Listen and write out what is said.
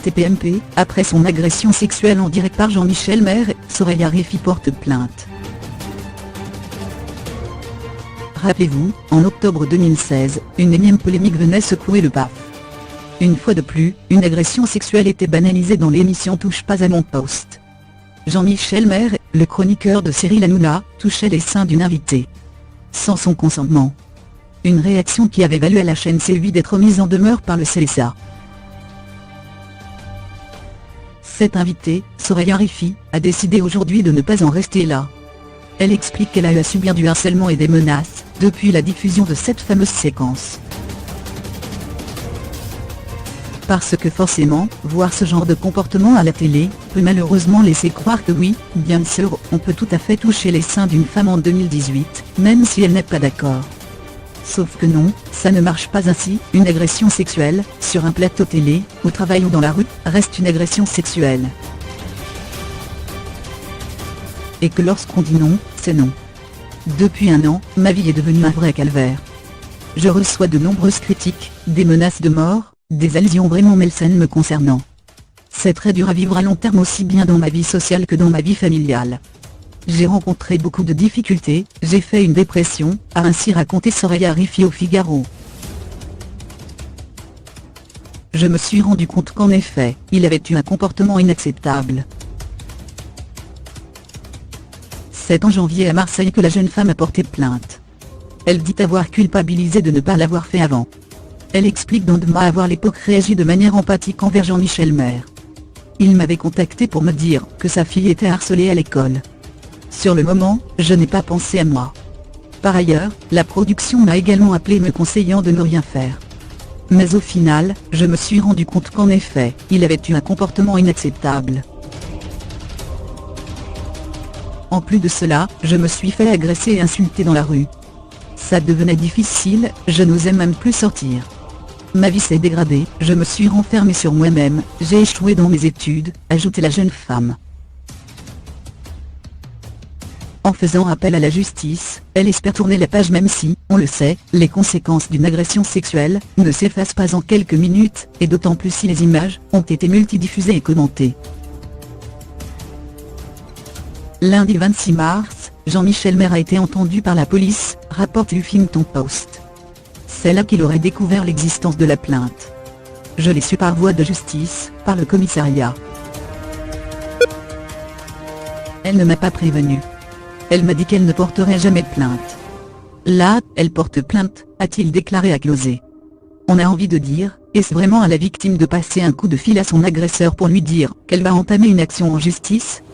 TPMP, après son agression sexuelle en direct par Jean-Michel Maire, Soraya Rifi porte plainte. Rappelez-vous, en octobre 2016, une énième polémique venait secouer le PAF. Une fois de plus, une agression sexuelle était banalisée dans l'émission Touche pas à mon poste. Jean-Michel Maire, le chroniqueur de Cyril Hanouna, touchait les seins d'une invitée. Sans son consentement. Une réaction qui avait valu à la chaîne C8 d'être mise en demeure par le CSA. Cette invitée, Soraya Rifi, a décidé aujourd'hui de ne pas en rester là. Elle explique qu'elle a eu à subir du harcèlement et des menaces, depuis la diffusion de cette fameuse séquence. Parce que forcément, voir ce genre de comportement à la télé, peut malheureusement laisser croire que oui, bien sûr, on peut tout à fait toucher les seins d'une femme en 2018, même si elle n'est pas d'accord. Sauf que non, ça ne marche pas ainsi, une agression sexuelle, sur un plateau télé, au travail ou dans la rue, reste une agression sexuelle. Et que lorsqu'on dit non, c'est non. Depuis un an, ma vie est devenue un vrai calvaire. Je reçois de nombreuses critiques, des menaces de mort, des allusions vraiment malsaines me concernant. C'est très dur à vivre à long terme aussi bien dans ma vie sociale que dans ma vie familiale. J'ai rencontré beaucoup de difficultés, j'ai fait une dépression, a ainsi raconté Soraya Rifi au Figaro. Je me suis rendu compte qu'en effet, il avait eu un comportement inacceptable. C'est en janvier à Marseille que la jeune femme a porté plainte. Elle dit avoir culpabilisé de ne pas l'avoir fait avant. Elle explique donc de à avoir à l'époque réagi de manière empathique envers Jean-Michel Maire. Il m'avait contacté pour me dire que sa fille était harcelée à l'école. Sur le moment, je n'ai pas pensé à moi. Par ailleurs, la production m'a également appelé me conseillant de ne rien faire. Mais au final, je me suis rendu compte qu'en effet, il avait eu un comportement inacceptable. En plus de cela, je me suis fait agresser et insulter dans la rue. Ça devenait difficile, je n'osais même plus sortir. Ma vie s'est dégradée, je me suis renfermée sur moi-même, j'ai échoué dans mes études, ajoutait la jeune femme. En faisant appel à la justice, elle espère tourner la page même si, on le sait, les conséquences d'une agression sexuelle ne s'effacent pas en quelques minutes, et d'autant plus si les images ont été multidiffusées et commentées. Lundi 26 mars, Jean-Michel Maire a été entendu par la police, rapporte Huffington Post. C'est là qu'il aurait découvert l'existence de la plainte. Je l'ai su par voie de justice, par le commissariat. Elle ne m'a pas prévenu. Elle m'a dit qu'elle ne porterait jamais de plainte. Là, elle porte plainte, a-t-il déclaré à Closet. On a envie de dire, est-ce vraiment à la victime de passer un coup de fil à son agresseur pour lui dire qu'elle va entamer une action en justice ?